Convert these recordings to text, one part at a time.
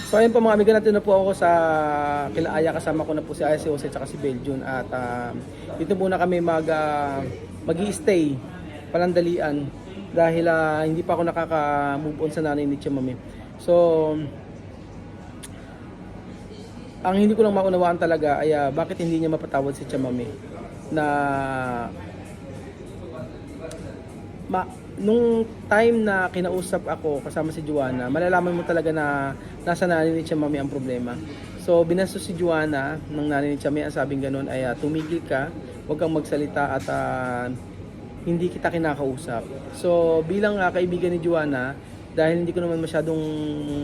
So ayun po mga amigo, natin na po ako sa Kilaaya, kasama ko na po si Aya, si Jose, at si Belgium, at dito muna kami mag-i-stay palandalian dahil hindi pa ako nakaka-move on sa nanay ni Chamame. So ang hindi ko lang maunawaan talaga ay bakit hindi niya mapatawad si Chamame na nung time na kinausap ako kasama si Joanna, malalaman mo talaga na nasa nanay ni Chamame ang problema. So binastos si Joanna ng nanay ni Chamame, ang sabing ganun ay tumigil ka, huwag kang magsalita at hindi kita kinakausap. So bilang kaibigan ni Joanna, dahil hindi ko naman masyadong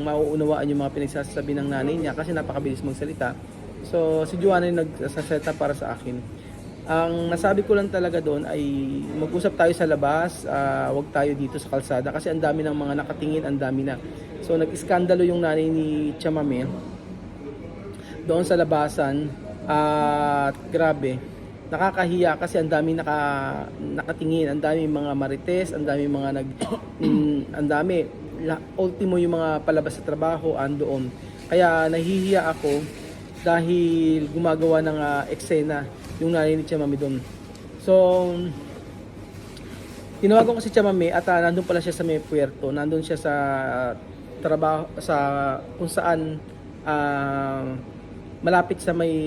mauunawaan yung mga pinagsasabi ng nanay niya kasi napakabilis magsalita, so si Joanna yung nagsasalita para sa akin. Ang nasabi ko lang talaga doon ay mag-usap tayo sa labas, wag tayo dito sa kalsada kasi ang dami ng mga nakatingin, ang dami na. So nag-iskandalo yung nanay ni Chamame doon sa labasan, at grabe, nakakahiya kasi ang dami nakatingin, ang dami mga marites, ang dami mga ang dami, ultimo yung mga palabas sa trabaho andoon. Kaya nahihiya ako dahil gumagawa ng eksena yung nanay ni Chamame doon. So tinawagan ko si Chamame at nandun pala siya sa may puerto, nandun siya sa trabaho, sa kung saan malapit sa may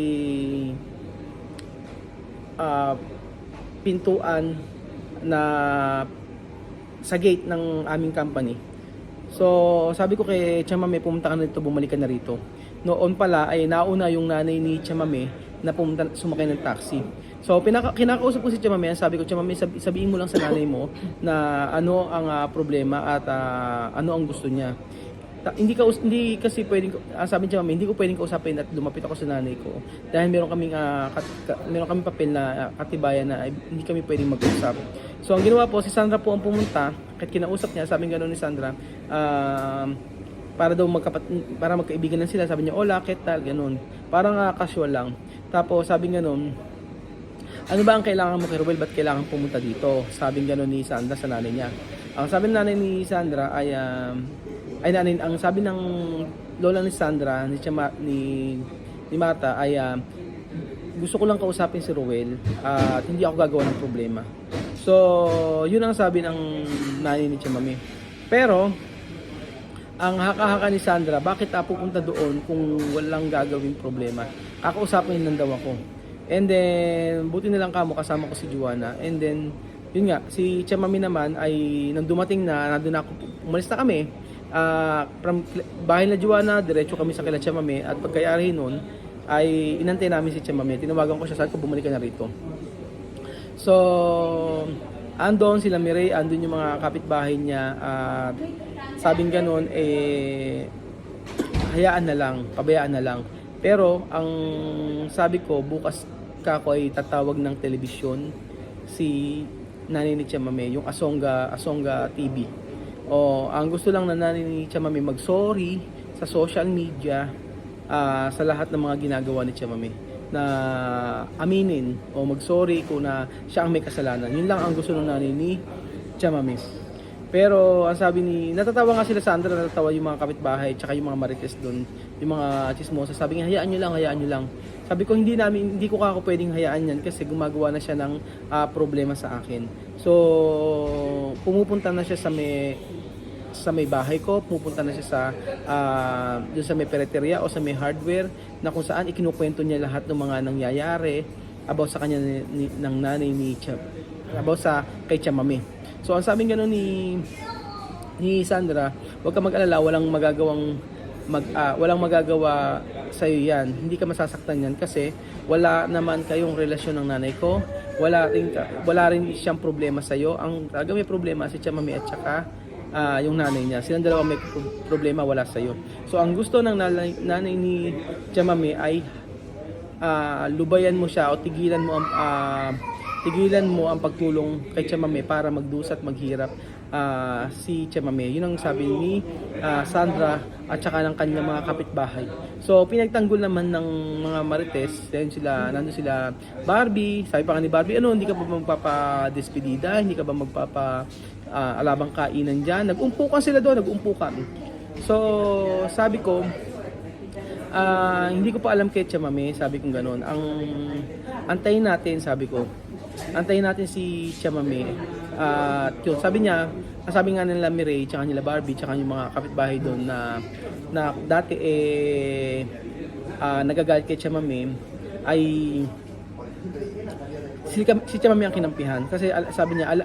pintuan na sa gate ng aming company. So sabi ko kay Chamame, pumunta ka na dito, bumalik ka na rito. Noon pala ay nauna yung nanay ni Chamame na pumunta, sumakay ng taxi. So kinakausap ko si Chamame, sabi ko, Chamame, sabihin mo lang sa nanay mo na ano ang problema at ano ang gusto niya. Hindi kasi pwedeng, sabi ni Chamame, hindi ko pwedeng kausapin at lumapit ako sa nanay ko dahil meron kaming papel na katibayan na hindi kami pwedeng mag-usap. So ang ginawa po, si Sandra po ang pumunta, kahit kinausap niya, sabi gano'n ni Sandra, para daw para magkaibigan lang sila. Sabi niya, hola, ketal, ganun. Parang casual lang. Tapos sabi ganun, ano ba ang kailangan mo kay Ruel? Ba't kailangan pumunta dito? Sabi ganun ni Sandra sa nanay niya. Ang sabi ng nanay ni Sandra ay ang sabi ng lola ni Sandra, ni Marta ay gusto ko lang kausapin si Ruel at hindi ako gagawa ng problema. So, yun ang sabi ng nanay ni Chamame. Pero ang haka-haka ni Sandra, bakit pupunta doon kung walang gagawing problema? Kakausapin lang daw ako. And then, buti na lang kamo, kasama ko si Joanna. And then, yun nga, si Chamame naman ay nang dumating nandun ako, umalis na kami. From bahay na Joanna, diretso kami sa kila Chamame. At pagkayari nun, ay inantay namin si Chamame. Tinawagan ko siya, sabi ko, bumalik ka na rito. So, andon sila Mireille, andon yung mga kapitbahay niya, sabing ganun, hayaan na lang, pabayaan na lang. Pero ang sabi ko, bukas ako ay tatawag ng telebisyon si nanay ni Chamame, yung Asonga TV. Ang gusto lang na nanay ni Chamame mag-sorry sa social media, sa lahat ng mga ginagawa ni Chamame, na aminin o mag-sorry kung na siya ang may kasalanan. Yun lang ang gusto ng nanay ni Chamame. Pero ang sabi natatawa nga sila, Sandra, natatawa yung mga kapitbahay tsaka yung mga marites doon, yung mga chismosa. Sabi niya, hayaan nyo lang. Sabi ko, hindi ko kako pwedeng hayaan yan kasi gumagawa na siya ng problema sa akin. So pumupunta na siya sa may bahay ko, pumupunta na siya doon sa may pereteria o sa may hardware, na kung saan ikinukwento niya lahat ng mga nangyayari about sa kanya ng nanay ni about sa kay Chamame. So ang sabing gano'n ni Sandra, huwag ka mag-alala, walang magagawa sa iyo yan. Hindi ka masasaktan yan kasi wala naman kayong relasyon ng nanay ko. Wala rin siyang problema sa iyo. Ang talaga may problema si Chamame at saka yung nanay niya. Silang dalawa may problema, wala sa iyo. So ang gusto ng nanay ni Chamame ay lubayan mo siya o tigilan mo ang pagtulong kay Chamame para magdusat, maghirap si Chamame. Yun ang sabi ni Sandra at saka ng kanyang mga kapitbahay. So pinagtanggol naman ng mga marites, nandun sila Barbie. Sabi pa nga ni Barbie, hindi ka ba magpapadespedida? Hindi ka ba alabang kainan dyan? Nag-umpukan sila doon, So sabi ko, Hindi ko pa alam kay Chamame, sabi kong gano'n. Antayin natin, sabi ko. Antayin natin si Chamame. Yun, sabi nga nila Mireille, tsaka nila Barbie, tsaka yung mga kapitbahay doon na dati nagagalit kay Chamame, ay si Chamame ang kinampihan. Kasi sabi niya,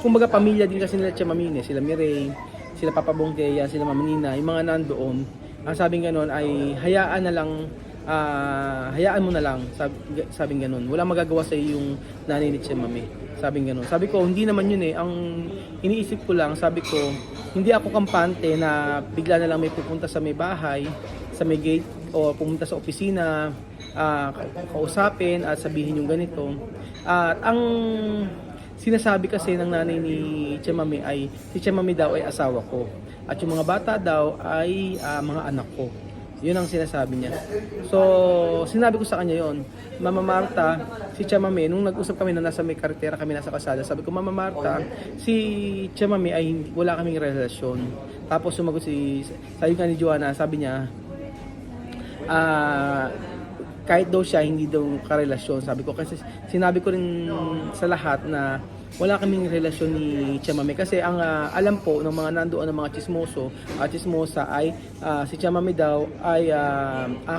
kumbaga pamilya din kasi nila Chamame, sila Mireille, sila Papa Bongkeya, sila Mama Nina, yung mga nandoon. Ang sabing gano'n ay hayaan mo na lang, sabing gano'n. Wala magagawa sa iyo yung nanay ni Chamame. Sabing gano'n. Sabi ko, hindi naman yun ang iniisip ko lang, sabi ko, hindi ako kampante na bigla na lang may pupunta sa may bahay, sa may gate, o pumunta sa opisina, kausapin at sabihin yung ganito. At ang sinasabi kasi ng nanay ni Chamame ay, si Chamame daw ay asawa ko. At yung mga bata daw ay mga anak ko. Yun ang sinasabi niya. So, sinabi ko sa kanya yon, Mama Marta, si Chamame, nung nag-usap kami na nasa may karetera kami nasa kalsada, sabi ko, Mama Marta, si Chamame ay wala kaming relasyon. Tapos sumagot sabi nga ni Joanna, sabi niya, kahit daw siya, hindi daw karelasyon. Sabi ko, kasi sinabi ko rin sa lahat na wala kaming relasyon ni Chamame. Kasi ang alam po ng mga nandoon ng mga chismosa ay si Chamame daw ay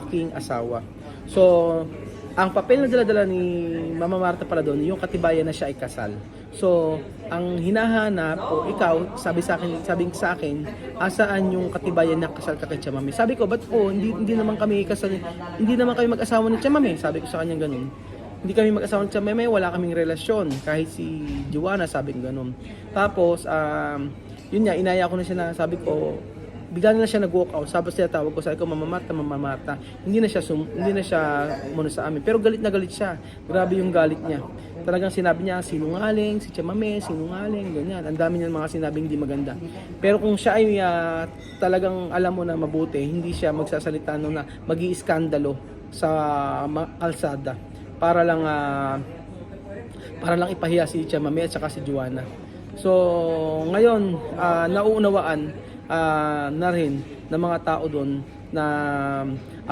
aking asawa. So, ang papel na dala-dala ni Mama Marta pala doon, yung katibayan na siya ay kasal. So, ang hinahanap o ikaw, sabi sa akin, asaan yung katibayan na kasal ka kay Chamame? Sabi ko, ba't po, hindi naman kami kasal, hindi naman kami mag-asawa ni Chamame? Sabi ko sa kanya ganun. Hindi kami mag-asawa ni Chamame, wala kaming relasyon. Kahit si Joanna, sabi ko ganun. Tapos, yun nga, inaya ko na siya na, sabi ko, bigla na siya nag-walk out. Sabi siya, tawag ko, sabi ko, Mama Marta. Hindi na siya muna sa amin. Pero galit na galit siya. Grabe yung galit niya. Talagang sinabi niya, sinungaling, si Chamame, sinungaling, ganyan. Ang dami niya mga sinabing hindi maganda. Pero kung siya ay talagang alam mo na mabuti, hindi siya magsasalita na magi-iskandalo sa kalsada para lang ipahiya si Chamame at saka si Joanna. So, ngayon, nauunawaan na rin ng mga tao doon na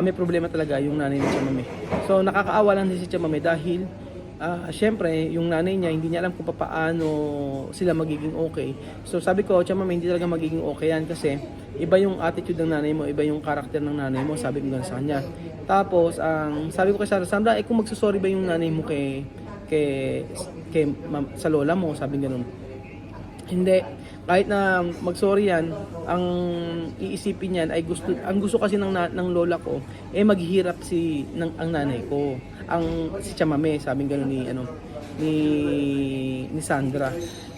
may problema talaga yung nanay ni Chamame. So nakakaawa lang din si Chamame dahil syempre yung nanay niya hindi niya alam kung paano sila magiging okay. So sabi ko, Chamame, hindi talaga magiging okay yan kasi iba yung attitude ng nanay mo, iba yung karakter ng nanay mo, sabi ko sa kanya. Tapos sabi ko kay Sandra, kung magsusorry ba yung nanay mo sa lola mo, sabi ganoon. Hindi. Kahit na mag-sorry yan, ang iisipin niyan ay ang gusto kasi ng lola ko maghihirap ang nanay ko, si Chamame, sabing gano'n ni Sandra.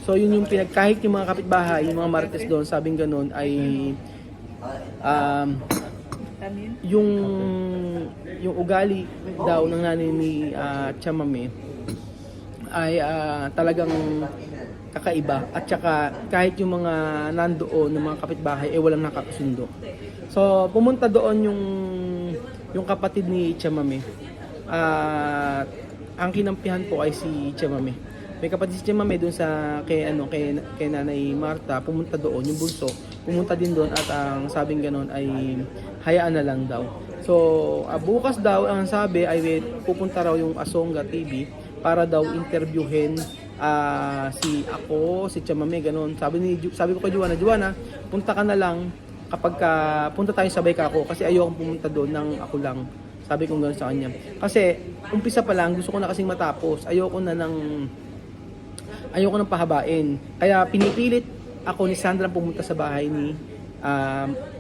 So yun yung kahit yung mga kapitbahay, yung mga marites doon, sabing gano'n ay yung ugali daw ng nanay ni Chamame ay talagang kakaiba, at saka kahit yung mga nandoon ng mga kapitbahay walang nakakasundo. So pumunta doon yung kapatid ni Chamame. Ang kinampihan po ay si Chamame. May kapatid si Chamame doon kay Nanay Marta, pumunta doon yung bunso. Pumunta din doon at ang sabing ganoon ay hayaan na lang daw. So bukas daw ang sabi ay pupunta raw yung Asonga TV para daw interviewin si Chamame, ganun. Sabi ko kay Joanna, punta ka na lang kapag punta tayo sabay ka ako kasi ayoko pumunta doon nang ako lang. Sabi ko gano'n sa kanya. Kasi umpisa pa lang gusto ko na kasing matapos. Ayoko nang pahabain. Kaya pinipilit ako ni Sandra pumunta sa bahay ni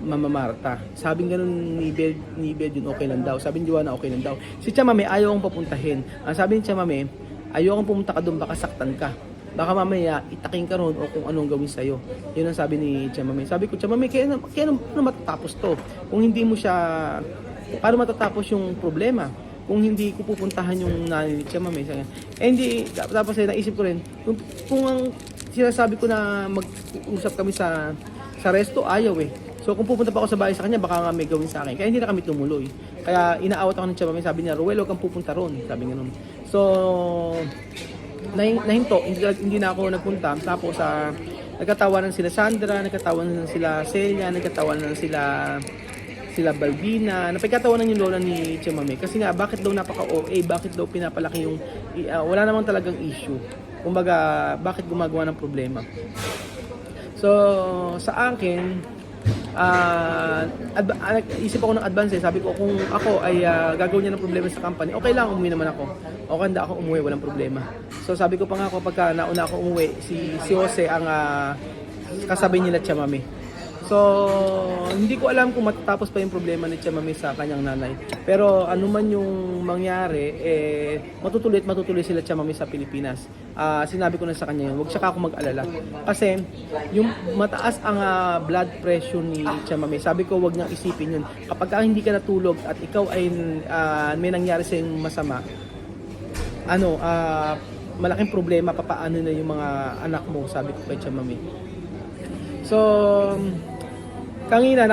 Mama Marta. Sabi gano'n ni Bel yun, okay lang daw. Sabi ni Joanna, okay lang daw. Si Chamame ayaw kong papuntahin. Sabi ni Chamame, ayokong pumunta ka doon, baka saktan ka. Baka mamaya itaking ka ron o kung anong gawin sa'yo. Yun ang sabi ni Chamame. Sabi ko, Chamame, kaya matatapos to? Kung hindi mo siya, paano matatapos yung problema? Kung hindi ko pupuntahan yung nanay ni Chamame. Hindi, tapos naisip ko rin, kung ang sinasabi ko na mag-usap kami sa resto, ayaw eh. So kung pupunta pa ako sa bahay sa kanya, baka nga may gawin sa akin. Kaya hindi na kami tumuloy. Kaya inaawat ako ng Chamame, sabi niya, Ruel, huwag kang pupunta ron. Sabi nga nun. So, nahinto, hindi na ako nagpunta. Tapos, nagkatawanan sila Sandra, nagkatawanan sila Celia, nagkatawanan sila sila Balbina, napagkatawanan yung lola ni Chamame kasi nga bakit daw napaka-OA, bakit daw pinapalaki yung wala namang talagang issue. Kumbaga, bakit gumagawa ng problema. So, sa akin, isip ako ng advance sabi ko kung ako ay gagawin niya ng problema sa company, okay lang, umuwi naman ako. Okay, hindi ako umuwi, walang problema. So, sabi ko pa nga kapag nauna ako umuwi, si Jose ang kasabay nila Chamame. So, hindi ko alam kung matatapos pa yung problema ni Chamame sa kanyang nanay. Pero ano man yung mangyari, matutuloy sila Chamame sa Pilipinas. Sinabi ko na sa kanya yun, huwag siya ako mag-alala. Kasi yung mataas ang blood pressure ni Chamame, sabi ko huwag niyang isipin yun. Kapag hindi ka natulog at ikaw ay may nangyari sa yung masama, malaking problema, papaano na yung mga anak mo, sabi ko kay Chamame. So, kanina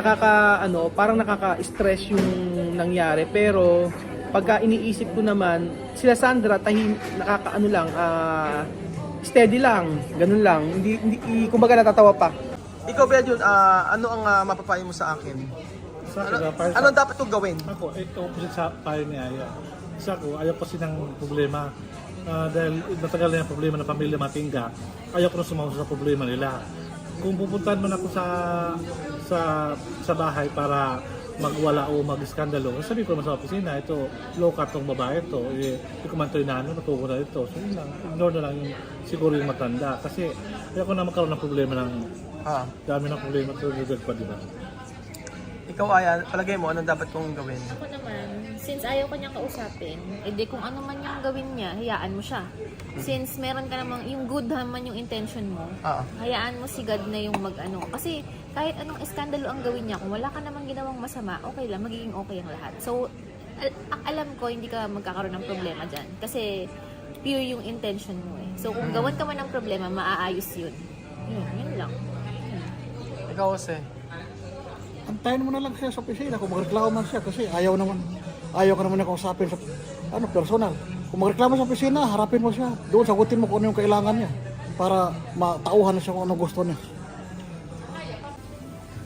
parang nakaka-stress yung nangyari, pero pagka iniisip ko naman, sila Sandra steady lang, ganun lang. Hindi kumbaga natatawa pa. Ikaw ba yun, ano ang mapapayo mo sa akin? Ano dapat kong gawin? Ako, ito opposite sa payo ni Aya. Isa ko, ayaw kasi ng problema. Dahil matagal na yung problema ng pamilya Matingga, ayaw ko na sumama sa problema nila. Kung pupuntahan man ako sa bahay para magwala o mag-iskandalo, sabi ko naman sa opisina, ito, low-cut tong babae ito, hindi ko man ito inaano, natuko na ito. So yun lang, ignore na lang yung siguro yung matanda. Kasi ayaw ko na magkaroon ng problema dami ng problema ito, pa, di ba? Ikaw, Aya, palagay mo, anong dapat kong gawin? Ako naman, since ayaw ka niyang kausapin, edi kung ano man yung gawin niya, hayaan mo siya. Since meron ka namang, yung good naman yung intention mo, hayaan mo si God na yung mag-ano. Kasi kahit anong iskandalo ang gawin niya, kung wala ka namang ginawang masama, okay lang, magiging okay ang lahat. So, alam ko, hindi ka magkakaroon ng problema dyan. Kasi pure yung intention mo eh. So, kung gawan ka man ng problema, maaayos yun. Yun lang. Ikaw, Jose. Antayin mo na lang siya sa opisina kung magreklamo man siya kasi ayaw ka naman na kausapin sa personal. Kung magreklamo sa opisina, harapin mo siya. Doon sagutin mo kung ano yung kailangan niya para matauhan na siya kung ano gusto niya.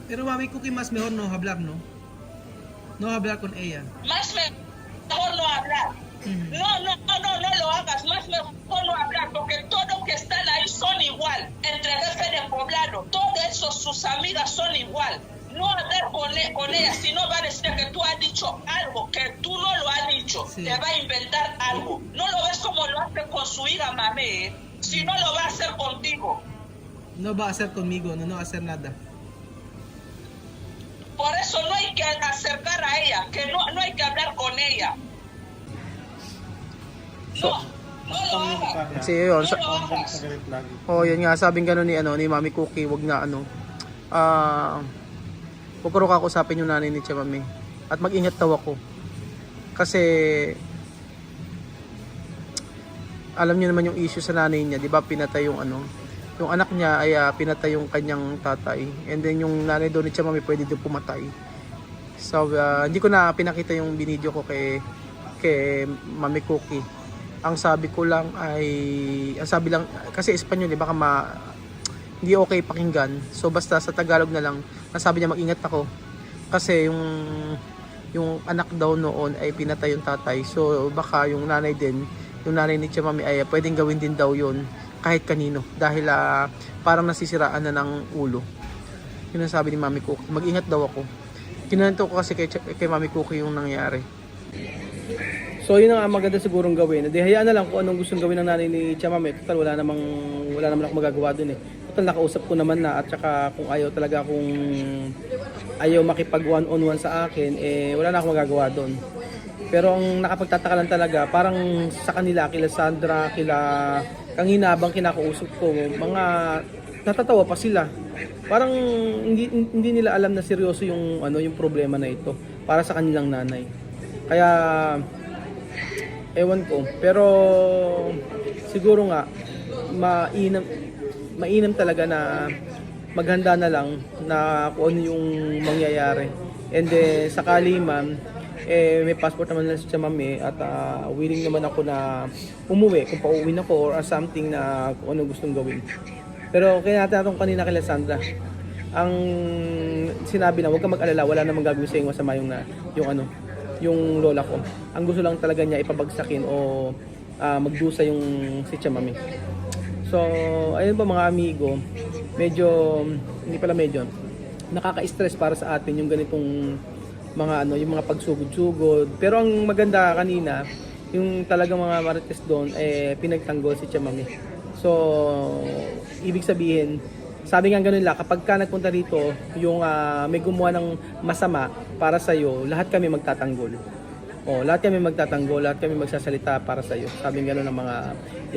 Pero Mami Cookie, mas mejor no hablar, no? No hablar con ella. Más mejor no hablar. No lo hagas. Más mejor no hablar porque todos que están ahí son igual. Entre jefe de poblado, todos sus amigas son igual. No hablar con ella, si no va a decir que tú has dicho algo que tú no lo has dicho. Sí. Te va a inventar algo. No lo ves como lo hace con su hija Mame, si no lo va a hacer contigo. No va a hacer conmigo, no va a hacer nada. Por eso no hay que acercar a ella, que no hay que hablar con ella. No lo hagas. Kasi yun, No lo hagas. yun nga, sabing gano'n ni Mami Cookie, wag na huwag ko kakausapin yung nanay ni Chamame. At mag-ingat daw ako. Kasi alam niyo naman yung issue sa nanay niya, 'di ba? Pinatay yung yung anak niya ay pinatay yung kanyang tatay. And then yung nanay daw ni Chamame pwede din pumatay. So hindi ko na pinakita yung binidyo ko kay Mami Cookie. Ang sabi lang kasi Espanyol, baka hindi okay pakinggan. So basta sa Tagalog na lang, nasabi niya mag-ingat ako. Kasi yung anak daw noon ay pinatay yung tatay. So baka yung nanay ni Chamame ay pwedeng gawin din daw yun kahit kanino. Dahil parang nasisiraan na ng ulo. Yun ang sabi ni Mami Cookie. Mag-ingat daw ako. Kinanto ko kasi kay Mami Cookie yung nangyari. So yun ang maganda sigurong gawin. Hayaan na lang kung anong gustong gawin ng nanay ni Chamame. Total wala naman ako magagawa dun eh. Total nakausap ko naman na, at saka kung ayaw makipag one-on-one sa akin, wala na akong magagawa doon. Pero ang nakapagtataka lang talaga, parang sa kanila, kila Sandra, kila Kangina, habang kinakausap ko, mga natatawa pa sila. Parang hindi nila alam na seryoso yung problema na ito para sa kanilang nanay. Kaya ewan ko, pero siguro nga mainam talaga na maghanda na lang na kung ano yung mangyayari. And then sakali man may passport naman na si Chamame at willing naman ako na umuwi kung pauwi na ko or something na kung ano gustong gawin. Pero kaya natin kanina kay Sandra, ang sinabi na huwag kang mag-alala, wala namang gagawin sa iyo masama yung lola ko. Ang gusto lang talaga niya ipabagsakin o magdusa yung si Chamame. So, ayun po mga amigo, hindi pala medyo, nakaka-stress para sa atin yung ganitong yung mga pagsugod-sugod. Pero ang maganda kanina, yung talagang mga marites doon, pinagtanggol si Chamame. So, ibig sabihin, sabi nga ganun lang, kapag ka nagpunta dito, yung may gumawa ng masama para sa'yo, lahat kami magtatanggol. Lahat kami magtatanggol, lahat kami magsasalita para sa'yo. Sabi nga ganun ng mga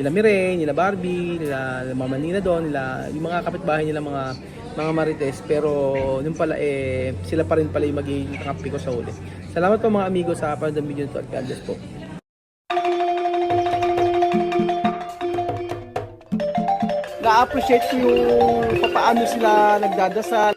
nila Mireille, nila Barbie, nila Mama Nina doon, yung mga kapitbahay nila mga marites. Pero yun pala, sila pa rin pala yung magiging kakampi ko sa huli. Salamat po mga amigo sa panood ng video nito at God bless po. Na-appreciate ko yung paano sila nagdadasal,